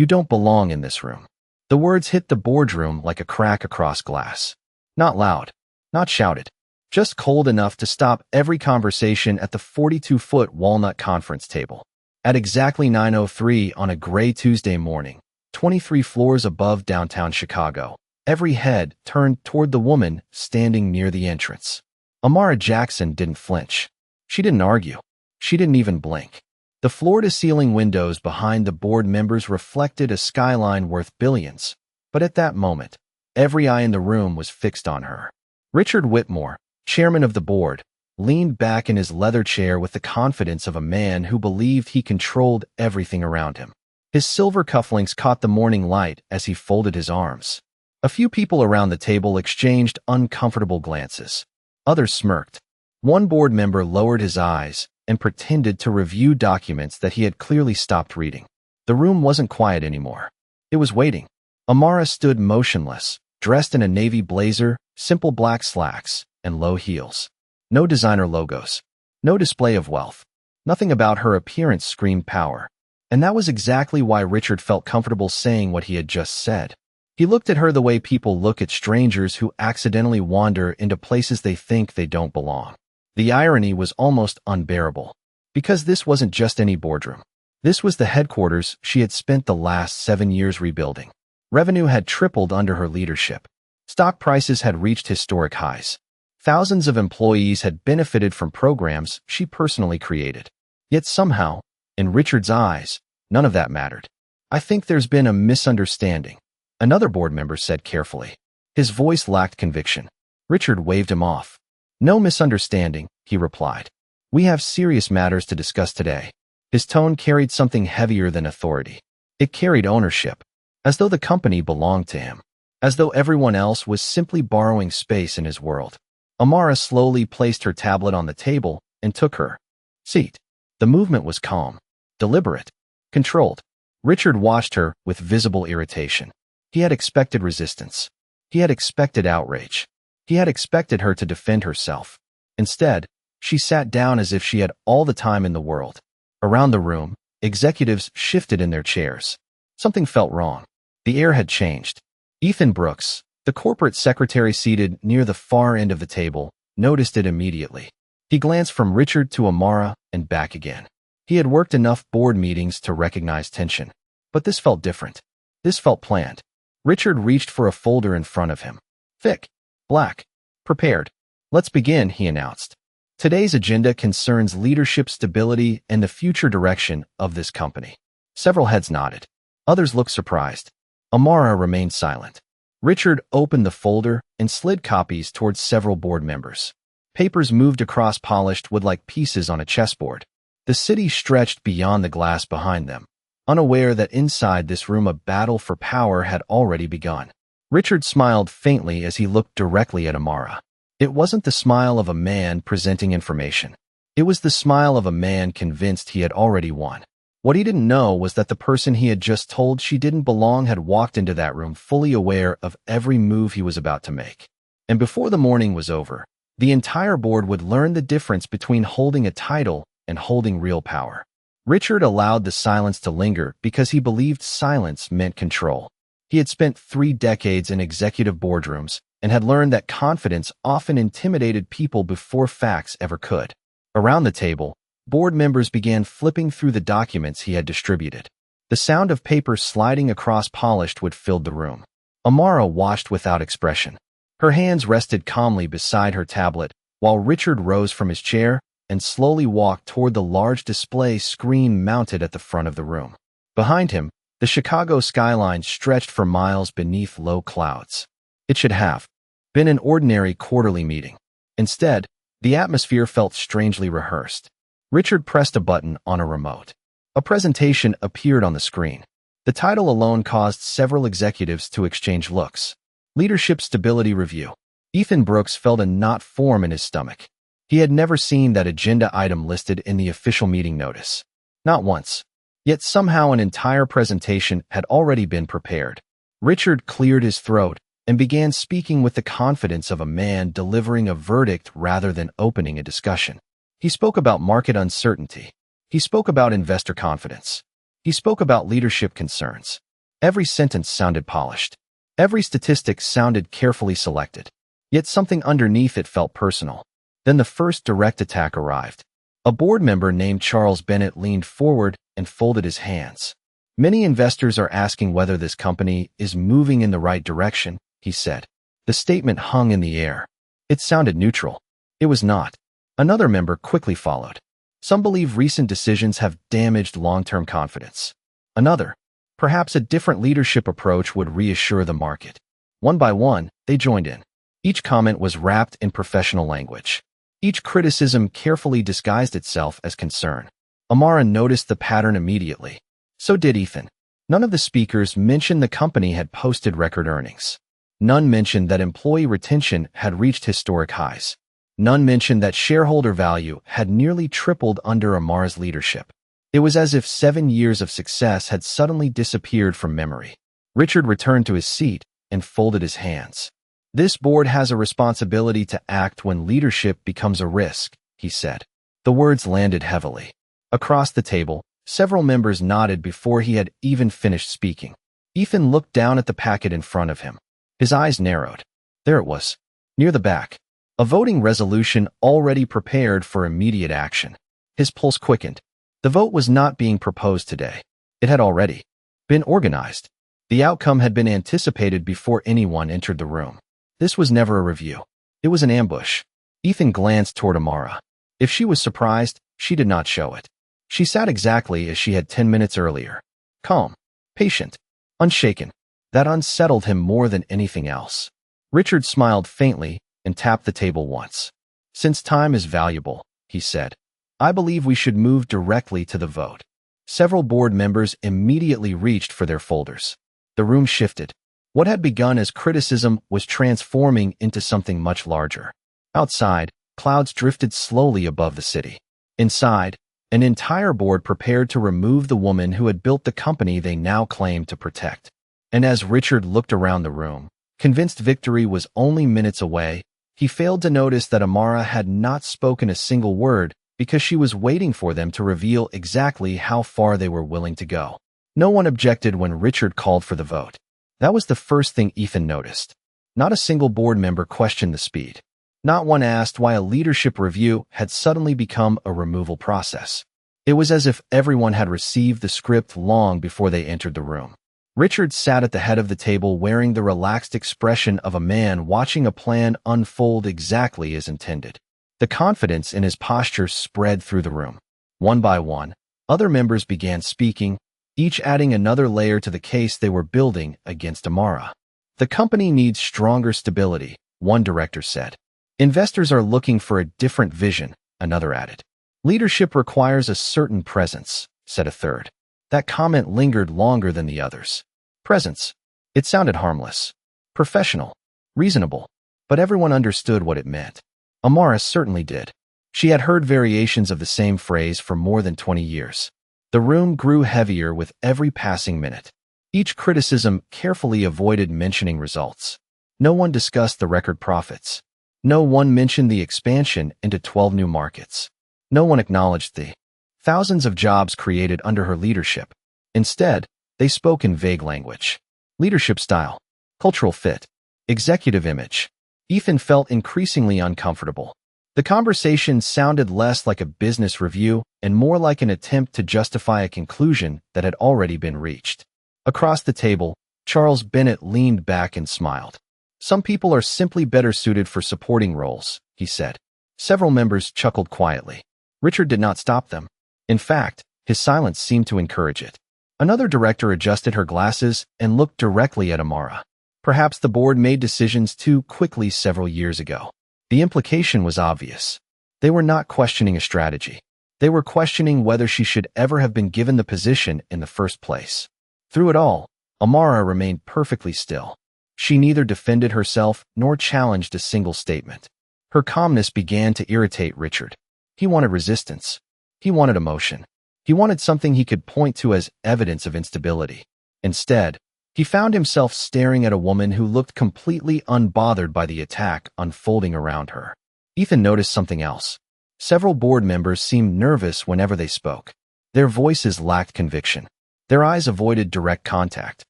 "You don't belong in this room." The words hit the boardroom like a crack across glass. Not loud, not shouted, just cold enough to stop every conversation at the 42-foot walnut conference table. At exactly 9:03 on a gray Tuesday morning, 23 floors above downtown Chicago, every head turned toward the woman standing near the entrance. Amara Jackson didn't flinch. She didn't argue. She didn't even blink. The floor-to-ceiling windows behind the board members reflected a skyline worth billions, but at that moment, every eye in the room was fixed on her. Richard Whitmore, chairman of the board, leaned back in his leather chair with the confidence of a man who believed he controlled everything around him. His silver cufflinks caught the morning light as he folded his arms. A few people around the table exchanged uncomfortable glances. Others smirked. One board member lowered his eyes and pretended to review documents that he had clearly stopped reading. The room wasn't quiet anymore. It was waiting. Amara stood motionless, dressed in a navy blazer, simple black slacks, and low heels. No designer logos. No display of wealth. Nothing about her appearance screamed power. And that was exactly why Richard felt comfortable saying what he had just said. He looked at her the way people look at strangers who accidentally wander into places they think they don't belong. The irony was almost unbearable, because this wasn't just any boardroom. This was the headquarters she had spent the last 7 years rebuilding. Revenue had tripled under her leadership. Stock prices had reached historic highs. Thousands of employees had benefited from programs she personally created. Yet somehow, in Richard's eyes, none of that mattered. "I think there's been a misunderstanding," another board member said carefully. His voice lacked conviction. Richard waved him off. "No misunderstanding," he replied. "We have serious matters to discuss today." His tone carried something heavier than authority. It carried ownership, as though the company belonged to him, as though everyone else was simply borrowing space in his world. Amara slowly placed her tablet on the table and took her seat. The movement was calm, deliberate, controlled. Richard watched her with visible irritation. He had expected resistance. He had expected outrage. He had expected her to defend herself. Instead, she sat down as if she had all the time in the world. Around the room, executives shifted in their chairs. Something felt wrong. The air had changed. Ethan Brooks, the corporate secretary seated near the far end of the table, noticed it immediately. He glanced from Richard to Amara and back again. He had worked enough board meetings to recognize tension. But this felt different. This felt planned. Richard reached for a folder in front of him. Thick, black, prepared. "Let's begin," he announced. "Today's agenda concerns leadership stability and the future direction of this company." Several heads nodded. Others looked surprised. Amara remained silent. Richard opened the folder and slid copies towards several board members. Papers moved across polished wood like pieces on a chessboard. The city stretched beyond the glass behind them, unaware that inside this room a battle for power had already begun. Richard smiled faintly as he looked directly at Amara. It wasn't the smile of a man presenting information. It was the smile of a man convinced he had already won. What he didn't know was that the person he had just told she didn't belong had walked into that room fully aware of every move he was about to make. And before the morning was over, the entire board would learn the difference between holding a title and holding real power. Richard allowed the silence to linger because he believed silence meant control. He had spent 3 decades in executive boardrooms and had learned that confidence often intimidated people before facts ever could. Around the table, board members began flipping through the documents he had distributed. The sound of paper sliding across polished wood filled the room. Amara watched without expression. Her hands rested calmly beside her tablet, while Richard rose from his chair and slowly walked toward the large display screen mounted at the front of the room. Behind him, the Chicago skyline stretched for miles beneath low clouds. It should have been an ordinary quarterly meeting. Instead, the atmosphere felt strangely rehearsed. Richard pressed a button on a remote. A presentation appeared on the screen. The title alone caused several executives to exchange looks. Leadership Stability Review. Ethan Brooks felt a knot form in his stomach. He had never seen that agenda item listed in the official meeting notice. Not once. Yet somehow an entire presentation had already been prepared. Richard cleared his throat and began speaking with the confidence of a man delivering a verdict rather than opening a discussion. He spoke about market uncertainty. He spoke about investor confidence. He spoke about leadership concerns. Every sentence sounded polished. Every statistic sounded carefully selected. Yet something underneath it felt personal. Then the first direct attack arrived. A board member named Charles Bennett leaned forward and folded his hands. Many investors are asking whether this company is moving in the right direction, he said. The statement hung in the air. It sounded neutral. It was not. Another member quickly followed. Some believe recent decisions have damaged long-term confidence. Another, perhaps a different leadership approach would reassure the market. One by one, they joined in. Each comment was wrapped in professional language. Each criticism carefully disguised itself as concern. Amara noticed the pattern immediately. So did Ethan. None of the speakers mentioned the company had posted record earnings. None mentioned that employee retention had reached historic highs. None mentioned that shareholder value had nearly tripled under Amara's leadership. It was as if 7 years of success had suddenly disappeared from memory. Richard returned to his seat and folded his hands. This board has a responsibility to act when leadership becomes a risk, he said. The words landed heavily. Across the table, several members nodded before he had even finished speaking. Ethan looked down at the packet in front of him. His eyes narrowed. There it was, near the back. A voting resolution already prepared for immediate action. His pulse quickened. The vote was not being proposed today. It had already been organized. The outcome had been anticipated before anyone entered the room. This was never a review. It was an ambush. Ethan glanced toward Amara. If she was surprised, she did not show it. She sat exactly as she had 10 minutes earlier. Calm, patient, unshaken. That unsettled him more than anything else. Richard smiled faintly and tapped the table once. Since time is valuable, he said, I believe we should move directly to the vote. Several board members immediately reached for their folders. The room shifted. What had begun as criticism was transforming into something much larger. Outside, clouds drifted slowly above the city. Inside, an entire board prepared to remove the woman who had built the company they now claimed to protect. And as Richard looked around the room, convinced victory was only minutes away, he failed to notice that Amara had not spoken a single word because she was waiting for them to reveal exactly how far they were willing to go. No one objected when Richard called for the vote. That was the first thing Ethan noticed. Not a single board member questioned the speed. Not one asked why a leadership review had suddenly become a removal process. It was as if everyone had received the script long before they entered the room. Richard sat at the head of the table wearing the relaxed expression of a man watching a plan unfold exactly as intended. The confidence in his posture spread through the room. One by one, other members began speaking, each adding another layer to the case they were building against Amara. The company needs stronger stability, one director said. Investors are looking for a different vision, another added. Leadership requires a certain presence, said a third. That comment lingered longer than the others. Presence. It sounded harmless, professional, reasonable, but everyone understood what it meant. Amara certainly did. She had heard variations of the same phrase for more than 20 years. The room grew heavier with every passing minute. Each criticism carefully avoided mentioning results. No one discussed the record profits. No one mentioned the expansion into 12 new markets. No one acknowledged the thousands of jobs created under her leadership. Instead, they spoke in vague language. Leadership style, cultural fit, executive image. Ethan felt increasingly uncomfortable. The conversation sounded less like a business review and more like an attempt to justify a conclusion that had already been reached. Across the table, Charles Bennett leaned back and smiled. Some people are simply better suited for supporting roles, he said. Several members chuckled quietly. Richard did not stop them. In fact, his silence seemed to encourage it. Another director adjusted her glasses and looked directly at Amara. Perhaps the board made decisions too quickly several years ago. The implication was obvious. They were not questioning a strategy. They were questioning whether she should ever have been given the position in the first place. Through it all, Amara remained perfectly still. She neither defended herself nor challenged a single statement. Her calmness began to irritate Richard. He wanted resistance. He wanted emotion. He wanted something he could point to as evidence of instability. Instead, he found himself staring at a woman who looked completely unbothered by the attack unfolding around her. Ethan noticed something else. Several board members seemed nervous whenever they spoke. Their voices lacked conviction. Their eyes avoided direct contact.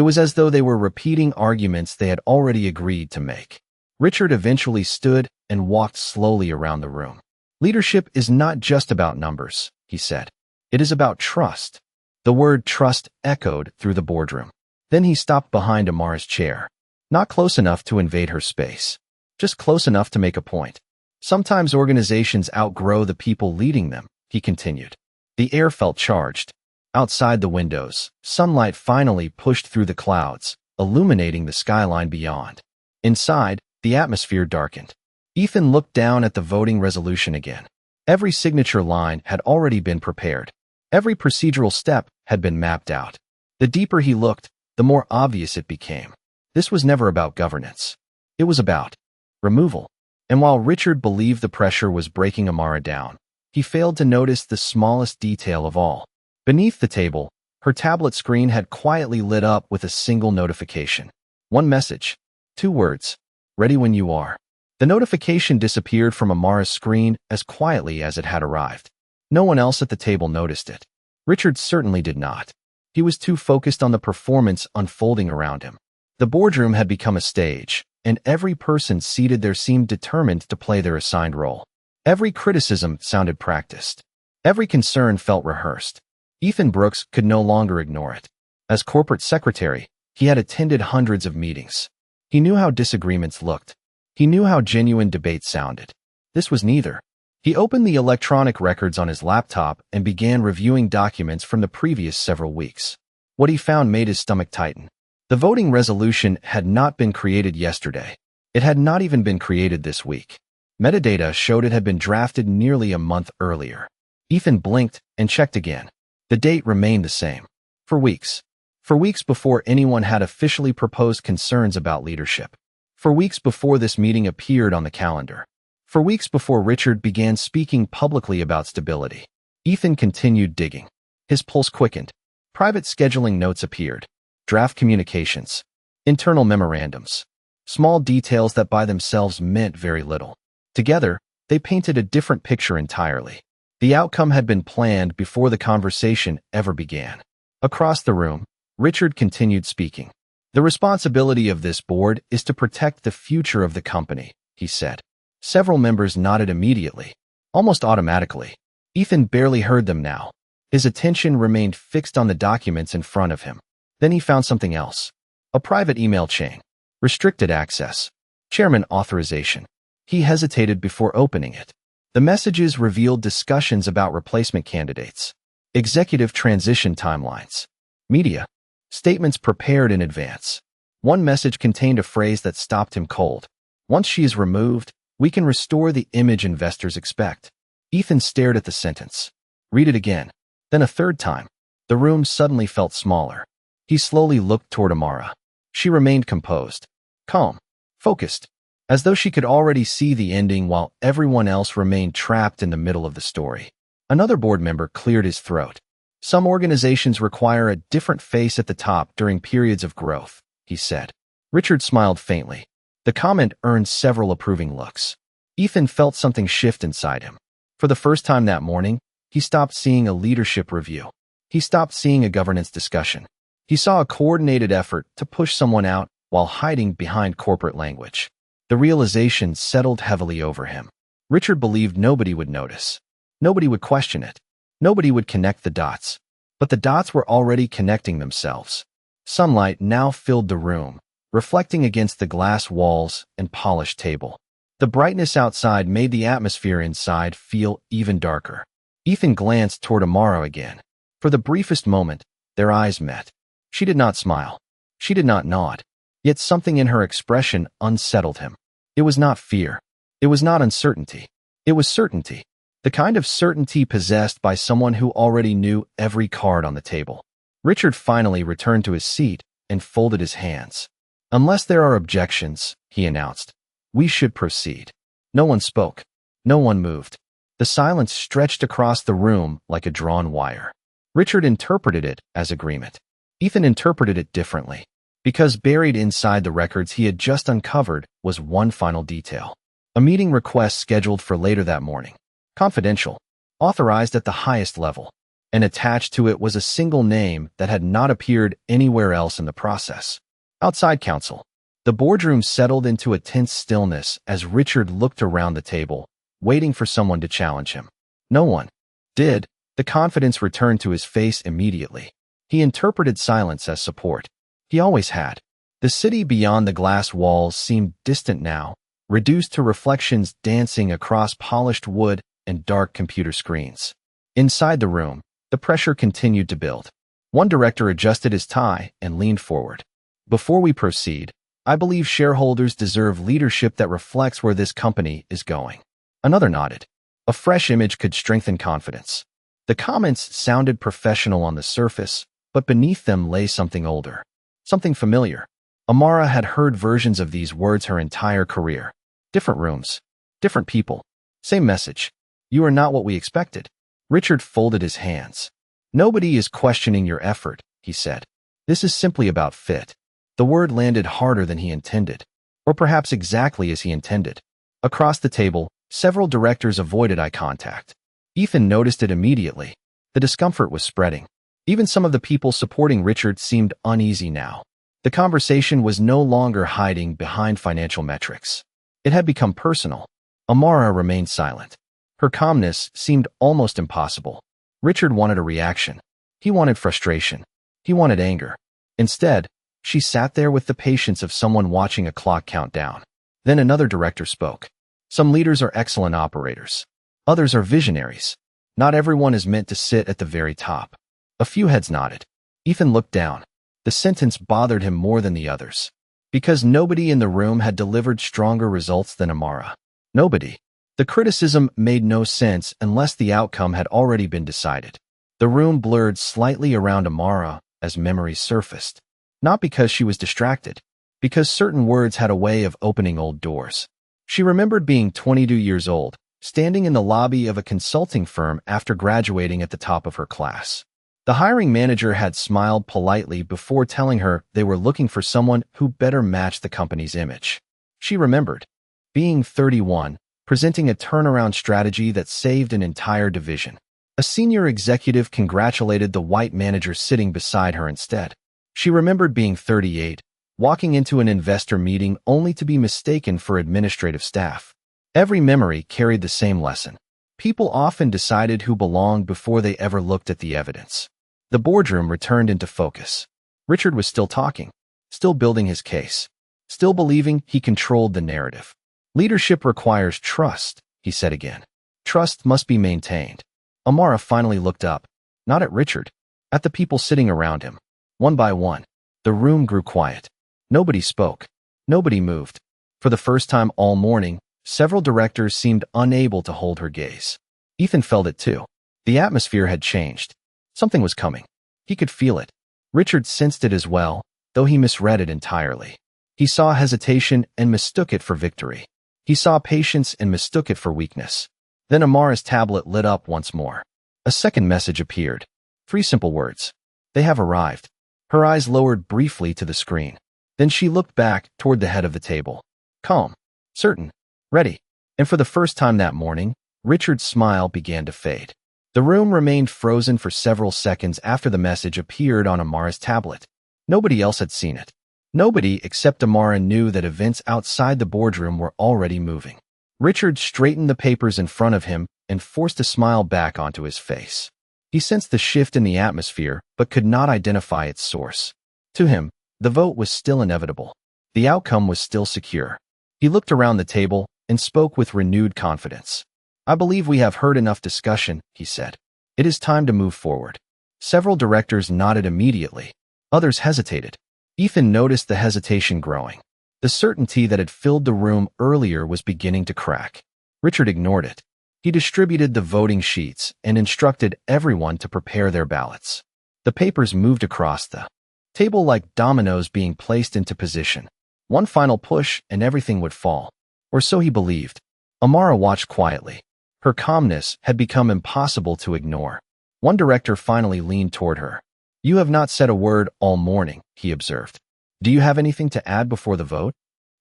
It was as though they were repeating arguments they had already agreed to make. Richard eventually stood and walked slowly around the room. Leadership is not just about numbers, he said. It is about trust. The word trust echoed through the boardroom. Then he stopped behind Amara's chair. Not close enough to invade her space, just close enough to make a point. Sometimes organizations outgrow the people leading them, he continued. The air felt charged. Outside the windows, sunlight finally pushed through the clouds, illuminating the skyline beyond. Inside, the atmosphere darkened. Ethan looked down at the voting resolution again. Every signature line had already been prepared. Every procedural step had been mapped out. The deeper he looked, the more obvious it became. This was never about governance. It was about removal. And while Richard believed the pressure was breaking Amara down, he failed to notice the smallest detail of all. Beneath the table, her tablet screen had quietly lit up with a single notification. One message. 2 words. Ready when you are. The notification disappeared from Amara's screen as quietly as it had arrived. No one else at the table noticed it. Richard certainly did not. He was too focused on the performance unfolding around him. The boardroom had become a stage, and every person seated there seemed determined to play their assigned role. Every criticism sounded practiced. Every concern felt rehearsed. Ethan Brooks could no longer ignore it. As corporate secretary, he had attended hundreds of meetings. He knew how disagreements looked. He knew how genuine debate sounded. This was neither. He opened the electronic records on his laptop and began reviewing documents from the previous several weeks. What he found made his stomach tighten. The voting resolution had not been created yesterday. It had not even been created this week. Metadata showed it had been drafted nearly a month earlier. Ethan blinked and checked again. The date remained the same. For weeks. For weeks before anyone had officially proposed concerns about leadership. For weeks before this meeting appeared on the calendar. For weeks before Richard began speaking publicly about stability. Ethan continued digging. His pulse quickened. Private scheduling notes appeared. Draft communications. Internal memorandums. Small details that by themselves meant very little. Together, they painted a different picture entirely. The outcome had been planned before the conversation ever began. Across the room, Richard continued speaking. The responsibility of this board is to protect the future of the company, he said. Several members nodded immediately, almost automatically. Ethan barely heard them now. His attention remained fixed on the documents in front of him. Then he found something else. A private email chain. Restricted access. Chairman authorization. He hesitated before opening it. The messages revealed discussions about replacement candidates, executive transition timelines, media, statements prepared in advance. One message contained a phrase that stopped him cold. Once she is removed, we can restore the image investors expect. Ethan stared at the sentence. Read it again. Then a third time. The room suddenly felt smaller. He slowly looked toward Amara. She remained composed, calm, focused, as though she could already see the ending while everyone else remained trapped in the middle of the story. Another board member cleared his throat. Some organizations require a different face at the top during periods of growth, he said. Richard smiled faintly. The comment earned several approving looks. Ethan felt something shift inside him. For the first time that morning, he stopped seeing a leadership review. He stopped seeing a governance discussion. He saw a coordinated effort to push someone out while hiding behind corporate language. The realization settled heavily over him. Richard believed nobody would notice. Nobody would question it. Nobody would connect the dots. But the dots were already connecting themselves. Sunlight now filled the room, reflecting against the glass walls and polished table. The brightness outside made the atmosphere inside feel even darker. Ethan glanced toward Amara again. For the briefest moment, their eyes met. She did not smile. She did not nod. Yet something in her expression unsettled him. It was not fear. It was not uncertainty. It was certainty. The kind of certainty possessed by someone who already knew every card on the table. Richard finally returned to his seat and folded his hands. Unless there are objections, he announced, we should proceed. No one spoke. No one moved. The silence stretched across the room like a drawn wire. Richard interpreted it as agreement. Ethan interpreted it differently. Because buried inside the records he had just uncovered was one final detail. A meeting request scheduled for later that morning. Confidential. Authorized at the highest level. and attached to it was a single name that had not appeared anywhere else in the process. Outside counsel. The boardroom settled into a tense stillness as Richard looked around the table, waiting for someone to challenge him. No one did. The confidence returned to his face immediately. He interpreted silence as support. He always had. The city beyond the glass walls seemed distant now, reduced to reflections dancing across polished wood and dark computer screens. Inside the room, the pressure continued to build. One director adjusted his tie and leaned forward. Before we proceed, I believe shareholders deserve leadership that reflects where this company is going. Another nodded. A fresh image could strengthen confidence. The comments sounded professional on the surface, but beneath them lay something older. Something familiar. Amara had heard versions of these words her entire career. Different rooms. Different people. Same message. You are not what we expected. Richard folded his hands. Nobody is questioning your effort, he said. This is simply about fit. The word landed harder than he intended. Or perhaps exactly as he intended. Across the table, several directors avoided eye contact. Ethan noticed it immediately. The discomfort was spreading. Even some of the people supporting Richard seemed uneasy now. The conversation was no longer hiding behind financial metrics. It had become personal. Amara remained silent. Her calmness seemed almost impossible. Richard wanted a reaction. He wanted frustration. He wanted anger. Instead, she sat there with the patience of someone watching a clock count down. Then another director spoke. Some leaders are excellent operators. Others are visionaries. Not everyone is meant to sit at the very top. A few heads nodded. Ethan looked down. The sentence bothered him more than the others. Because nobody in the room had delivered stronger results than Amara. Nobody. The criticism made no sense unless the outcome had already been decided. The room blurred slightly around Amara as memories surfaced. Not because she was distracted, because certain words had a way of opening old doors. She remembered being 22 years old, standing in the lobby of a consulting firm after graduating at the top of her class. The hiring manager had smiled politely before telling her they were looking for someone who better matched the company's image. She remembered being 31, presenting a turnaround strategy that saved an entire division. A senior executive congratulated the white manager sitting beside her instead. She remembered being 38, walking into an investor meeting only to be mistaken for administrative staff. Every memory carried the same lesson. People often decided who belonged before they ever looked at the evidence. The boardroom returned into focus. Richard was still talking, still building his case, still believing he controlled the narrative. Leadership requires trust, he said again. Trust must be maintained. Amara finally looked up, not at Richard, at the people sitting around him. One by one, the room grew quiet. Nobody spoke. Nobody moved. For the first time all morning, several directors seemed unable to hold her gaze. Ethan felt it too. The atmosphere had changed. Something was coming. He could feel it. Richard sensed it as well, though he misread it entirely. He saw hesitation and mistook it for victory. He saw patience and mistook it for weakness. Then Amara's tablet lit up once more. A second message appeared. 3 simple words. They have arrived. Her eyes lowered briefly to the screen. Then she looked back toward the head of the table. Calm. Certain. Ready. And for the first time that morning, Richard's smile began to fade. The room remained frozen for several seconds after the message appeared on Amara's tablet. Nobody else had seen it. Nobody except Amara knew that events outside the boardroom were already moving. Richard straightened the papers in front of him and forced a smile back onto his face. He sensed the shift in the atmosphere, but could not identify its source. To him, the vote was still inevitable. The outcome was still secure. He looked around the table and spoke with renewed confidence. I believe we have heard enough discussion, he said. It is time to move forward. Several directors nodded immediately. Others hesitated. Ethan noticed the hesitation growing. The certainty that had filled the room earlier was beginning to crack. Richard ignored it. He distributed the voting sheets and instructed everyone to prepare their ballots. The papers moved across the table like dominoes being placed into position. One final push and everything would fall. Or so he believed. Amara watched quietly. Her calmness had become impossible to ignore. One director finally leaned toward her. You have not said a word all morning, he observed. Do you have anything to add before the vote?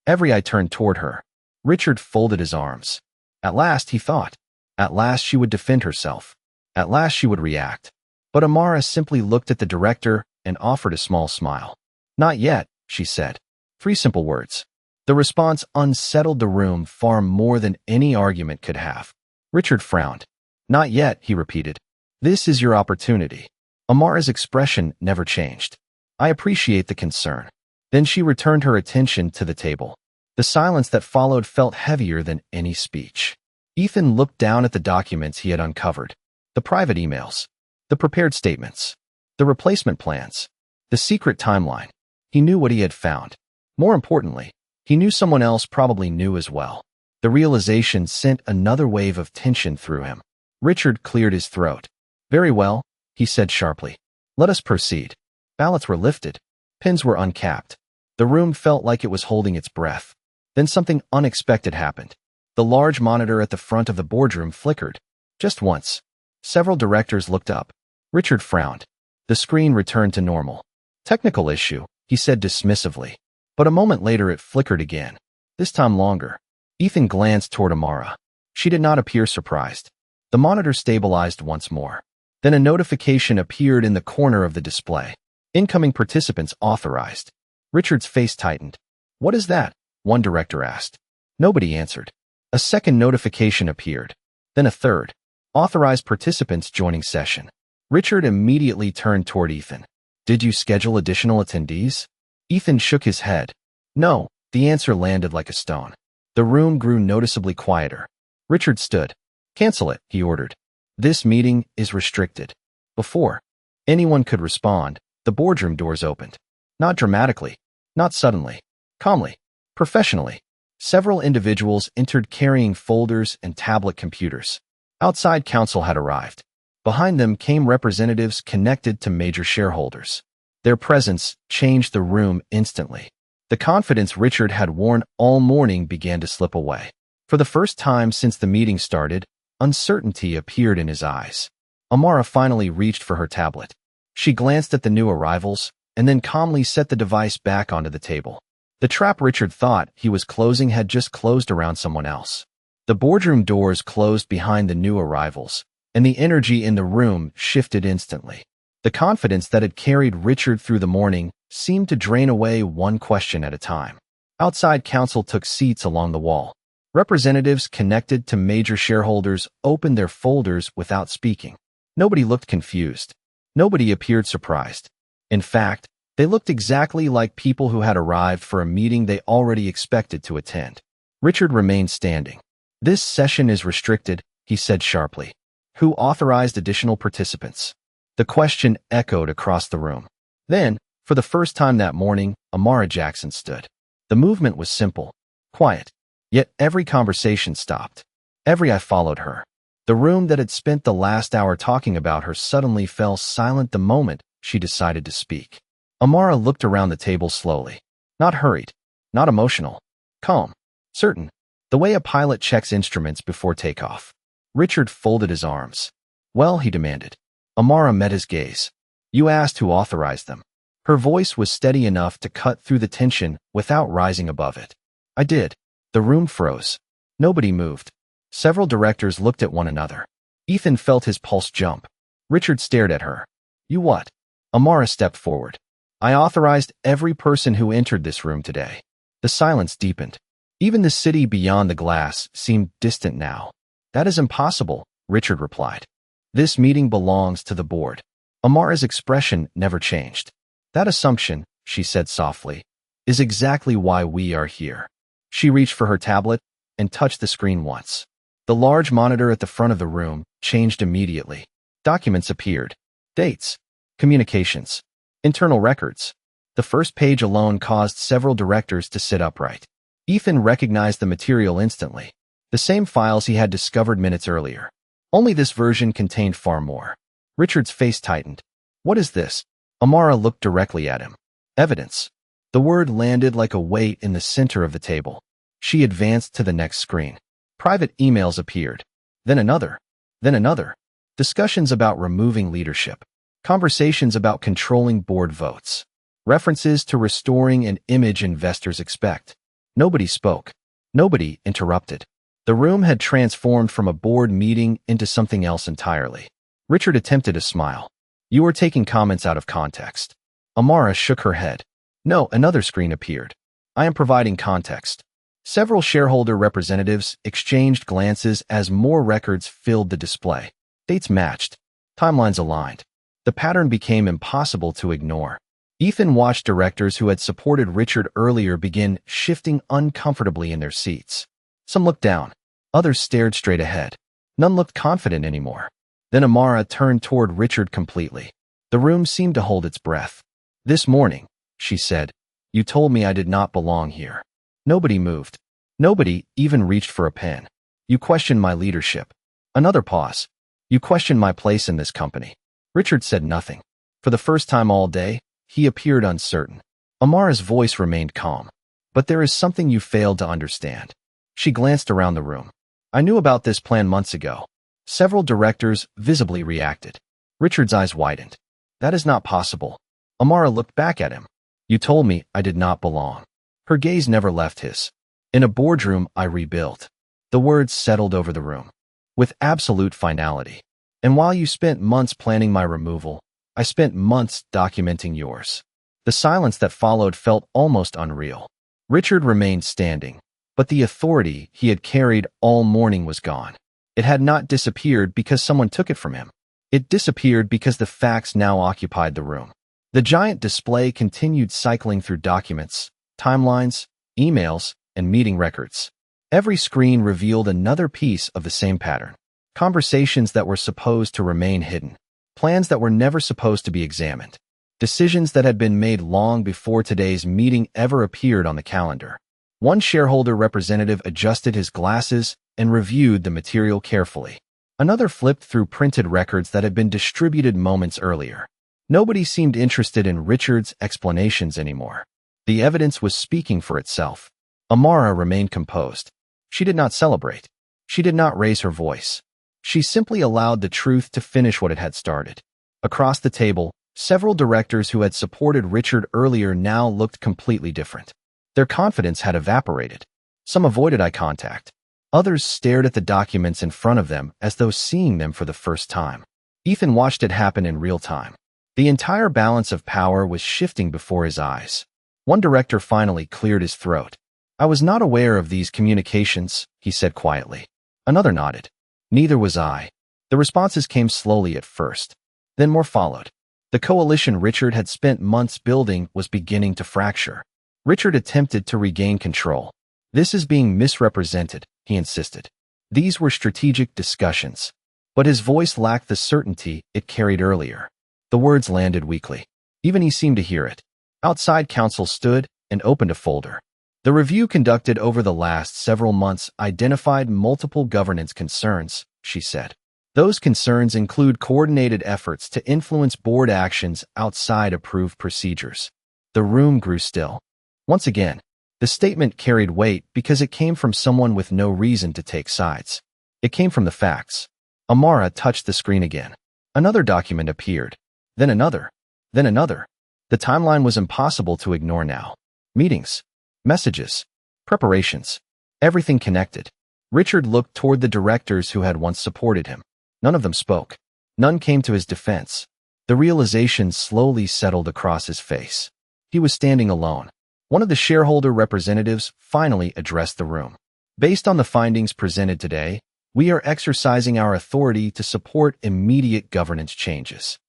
Every eye turned toward her. Richard folded his arms. At last, he thought. At last she would defend herself. At last she would react. But Amara simply looked at the director and offered a small smile. "Not yet," she said. 3 simple words. The response unsettled the room far more than any argument could have. Richard frowned. "Not yet," he repeated. "This is your opportunity." Amara's expression never changed. "I appreciate the concern." Then she returned her attention to the table. The silence that followed felt heavier than any speech. Ethan looked down at the documents he had uncovered. The private emails. The prepared statements. The replacement plans. The secret timeline. He knew what he had found. More importantly, he knew someone else probably knew as well. The realization sent another wave of tension through him. Richard cleared his throat. "Very well," he said sharply. "Let us proceed." Ballots were lifted. Pins were uncapped. The room felt like it was holding its breath. Then something unexpected happened. The large monitor at the front of the boardroom flickered. Just once. Several directors looked up. Richard frowned. The screen returned to normal. "Technical issue," he said dismissively. But a moment later it flickered again. This time longer. Ethan glanced toward Amara. She did not appear surprised. The monitor stabilized once more. Then a notification appeared in the corner of the display. "Incoming participants authorized." Richard's face tightened. "What is that?" one director asked. Nobody answered. A second notification appeared. Then a third. "Authorized participants joining session." Richard immediately turned toward Ethan. "Did you schedule additional attendees?" Ethan shook his head. "No." The answer landed like a stone. The room grew noticeably quieter. Richard stood. "Cancel it," he ordered. "This meeting is restricted." Before anyone could respond, the boardroom doors opened. Not dramatically, not suddenly, calmly, professionally. Several individuals entered carrying folders and tablet computers. Outside counsel had arrived. Behind them came representatives connected to major shareholders. Their presence changed the room instantly. The confidence Richard had worn all morning began to slip away. For the first time since the meeting started, uncertainty appeared in his eyes. Amara finally reached for her tablet. She glanced at the new arrivals, and then calmly set the device back onto the table. The trap Richard thought he was closing had just closed around someone else. The boardroom doors closed behind the new arrivals, and the energy in the room shifted instantly. The confidence that had carried Richard through the morning seemed to drain away one question at a time. Outside counsel took seats along the wall. Representatives connected to major shareholders opened their folders without speaking. Nobody looked confused. Nobody appeared surprised. In fact, they looked exactly like people who had arrived for a meeting they already expected to attend. Richard remained standing. "This session is restricted," he said sharply. "Who authorized additional participants?" The question echoed across the room. Then, for the first time that morning, Amara Jackson stood. The movement was simple, quiet, yet every conversation stopped. Every eye followed her. The room that had spent the last hour talking about her suddenly fell silent the moment she decided to speak. Amara looked around the table slowly. Not hurried, not emotional, calm, certain, the way a pilot checks instruments before takeoff. Richard folded his arms. "Well," he demanded. Amara met his gaze. "You asked who authorized them." Her voice was steady enough to cut through the tension without rising above it. "I did." The room froze. Nobody moved. Several directors looked at one another. Ethan felt his pulse jump. Richard stared at her. "You what?" Amara stepped forward. "I authorized every person who entered this room today." The silence deepened. Even the city beyond the glass seemed distant now. "That is impossible," Richard replied. "This meeting belongs to the board." Amara's expression never changed. "That assumption," she said softly, "is exactly why we are here." She reached for her tablet and touched the screen once. The large monitor at the front of the room changed immediately. Documents appeared. Dates. Communications. Internal records. The first page alone caused several directors to sit upright. Ethan recognized the material instantly. The same files he had discovered minutes earlier. Only this version contained far more. Richard's face tightened. "What is this?" Amara looked directly at him. "Evidence." The word landed like a weight in the center of the table. She advanced to the next screen. Private emails appeared. Then another. Then another. Discussions about removing leadership. Conversations about controlling board votes. References to restoring an image investors expect. Nobody spoke. Nobody interrupted. The room had transformed from a board meeting into something else entirely. Richard attempted a smile. You are taking comments out of context. Amara shook her head. No, another screen appeared. I am providing context. Several shareholder representatives exchanged glances as more records filled the display. Dates matched. Timelines aligned. The pattern became impossible to ignore. Ethan watched directors who had supported Richard earlier begin shifting uncomfortably in their seats. Some looked down. Others stared straight ahead. None looked confident anymore. Then Amara turned toward Richard completely. The room seemed to hold its breath. This morning, she said, you told me I did not belong here. Nobody moved. Nobody even reached for a pen. You questioned my leadership. Another pause. You questioned my place in this company. Richard said nothing. For the first time all day, he appeared uncertain. Amara's voice remained calm. But there is something you failed to understand. She glanced around the room. I knew about this plan months ago. Several directors visibly reacted. Richard's eyes widened. That is not possible. Amara looked back at him. You told me I did not belong. Her gaze never left his. In a boardroom, I rebuilt. The words settled over the room. With absolute finality. And while you spent months planning my removal, I spent months documenting yours. The silence that followed felt almost unreal. Richard remained standing, but the authority he had carried all morning was gone. It had not disappeared because someone took it from him. It disappeared because the facts now occupied the room. The giant display continued cycling through documents, timelines, emails, and meeting records. Every screen revealed another piece of the same pattern. Conversations that were supposed to remain hidden. Plans that were never supposed to be examined. Decisions that had been made long before today's meeting ever appeared on the calendar. One shareholder representative adjusted his glasses and reviewed the material carefully. Another flipped through printed records that had been distributed moments earlier. Nobody seemed interested in Richard's explanations anymore. The evidence was speaking for itself. Amara remained composed. She did not celebrate. She did not raise her voice. She simply allowed the truth to finish what it had started. Across the table, several directors who had supported Richard earlier now looked completely different. Their confidence had evaporated. Some avoided eye contact. Others stared at the documents in front of them as though seeing them for the first time. Ethan watched it happen in real time. The entire balance of power was shifting before his eyes. One director finally cleared his throat. I was not aware of these communications, he said quietly. Another nodded. Neither was I. The responses came slowly at first. Then more followed. The coalition Richard had spent months building was beginning to fracture. Richard attempted to regain control. This is being misrepresented, he insisted. These were strategic discussions. But his voice lacked the certainty it carried earlier. The words landed weakly. Even he seemed to hear it. Outside counsel stood and opened a folder. The review conducted over the last several months identified multiple governance concerns, she said. Those concerns include coordinated efforts to influence board actions outside approved procedures. The room grew still. Once again, the statement carried weight because it came from someone with no reason to take sides. It came from the facts. Amara touched the screen again. Another document appeared. Then another. Then another. The timeline was impossible to ignore now. Meetings. Messages. Preparations. Everything connected. Richard looked toward the directors who had once supported him. None of them spoke. None came to his defense. The realization slowly settled across his face. He was standing alone. One of the shareholder representatives finally addressed the room. Based on the findings presented today, we are exercising our authority to support immediate governance changes.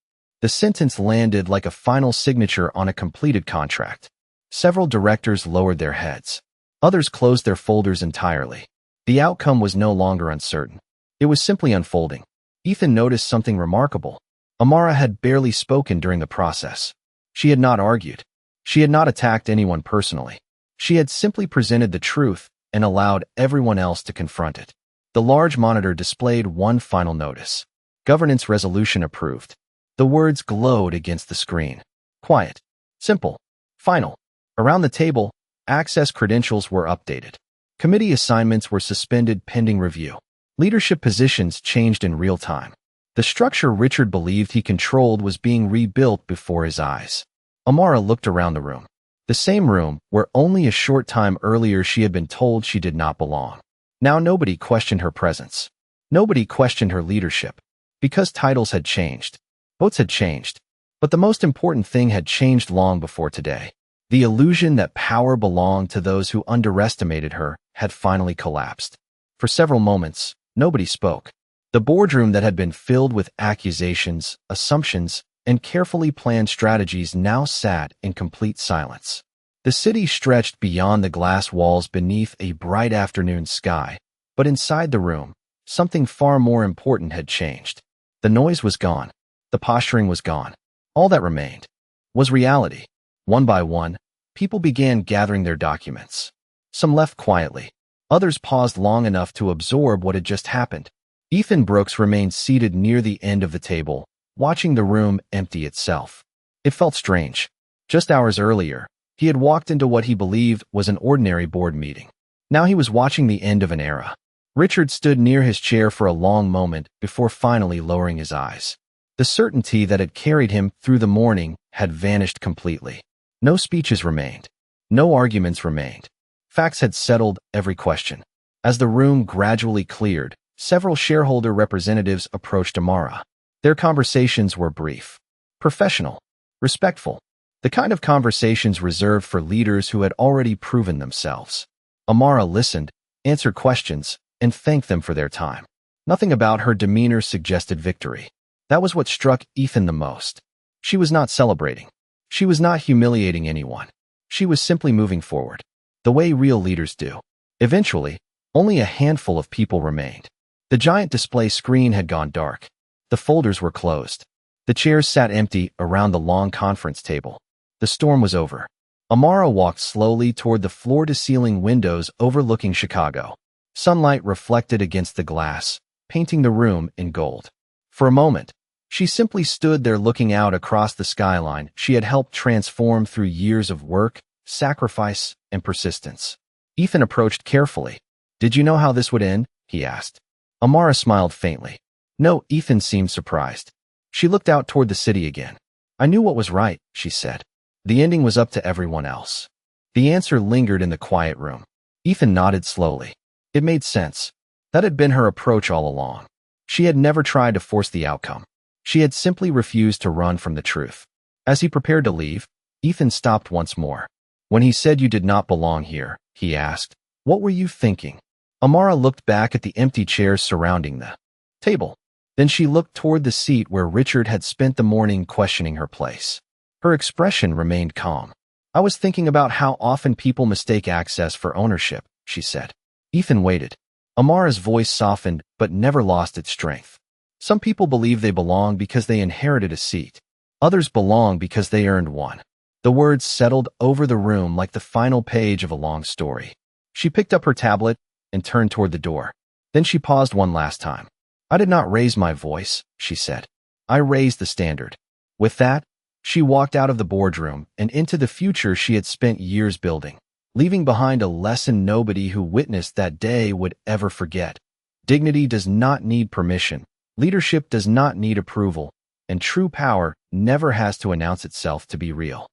The sentence landed like a final signature on a completed contract. Several directors lowered their heads. Others closed their folders entirely. The outcome was no longer uncertain. It was simply unfolding. Ethan noticed something remarkable. Amara had barely spoken during the process. She had not argued. She had not attacked anyone personally. She had simply presented the truth and allowed everyone else to confront it. The large monitor displayed one final notice. Governance resolution approved. The words glowed against the screen. Quiet. Simple. Final. Around the table, access credentials were updated. Committee assignments were suspended pending review. Leadership positions changed in real time. The structure Richard believed he controlled was being rebuilt before his eyes. Amara looked around the room. The same room where only a short time earlier she had been told she did not belong. Now nobody questioned her presence. Nobody questioned her leadership. Because titles had changed. Votes had changed. But the most important thing had changed long before today. The illusion that power belonged to those who underestimated her had finally collapsed. For several moments, nobody spoke. The boardroom that had been filled with accusations, assumptions, and carefully planned strategies now sat in complete silence. The city stretched beyond the glass walls beneath a bright afternoon sky, but inside the room, something far more important had changed. The noise was gone. The posturing was gone. All that remained was reality. One by one, people began gathering their documents. Some left quietly. Others paused long enough to absorb what had just happened. Ethan Brooks remained seated near the end of the table, watching the room empty itself. It felt strange. Just hours earlier, he had walked into what he believed was an ordinary board meeting. Now he was watching the end of an era. Richard stood near his chair for a long moment before finally lowering his eyes. The certainty that had carried him through the morning had vanished completely. No speeches remained. No arguments remained. Facts had settled every question. As the room gradually cleared, several shareholder representatives approached Amara. Their conversations were brief, professional, respectful, the kind of conversations reserved for leaders who had already proven themselves. Amara listened, answered questions, and thanked them for their time. Nothing about her demeanor suggested victory. That was what struck Ethan the most. She was not celebrating. She was not humiliating anyone. She was simply moving forward, the way real leaders do. Eventually, only a handful of people remained. The giant display screen had gone dark. The folders were closed. The chairs sat empty around the long conference table. The storm was over. Amara walked slowly toward the floor-to-ceiling windows overlooking Chicago. Sunlight reflected against the glass, painting the room in gold. For a moment, she simply stood there looking out across the skyline she had helped transform through years of work, sacrifice, and persistence. Ethan approached carefully. "Did you know how this would end?" he asked. Amara smiled faintly. No, Ethan seemed surprised. She looked out toward the city again. "I knew what was right," she said. "The ending was up to everyone else." The answer lingered in the quiet room. Ethan nodded slowly. It made sense. That had been her approach all along. She had never tried to force the outcome. She had simply refused to run from the truth. As he prepared to leave, Ethan stopped once more. "When he said you did not belong here," he asked, "what were you thinking?" Amara looked back at the empty chairs surrounding the table. Then she looked toward the seat where Richard had spent the morning questioning her place. Her expression remained calm. "I was thinking about how often people mistake access for ownership," she said. Ethan waited. Amara's voice softened but never lost its strength. "Some people believe they belong because they inherited a seat. Others belong because they earned one." The words settled over the room like the final page of a long story. She picked up her tablet and turned toward the door. Then she paused one last time. "I did not raise my voice," she said. "I raised the standard." With that, she walked out of the boardroom and into the future she had spent years building, leaving behind a lesson nobody who witnessed that day would ever forget. Dignity does not need permission. Leadership does not need approval, and true power never has to announce itself to be real.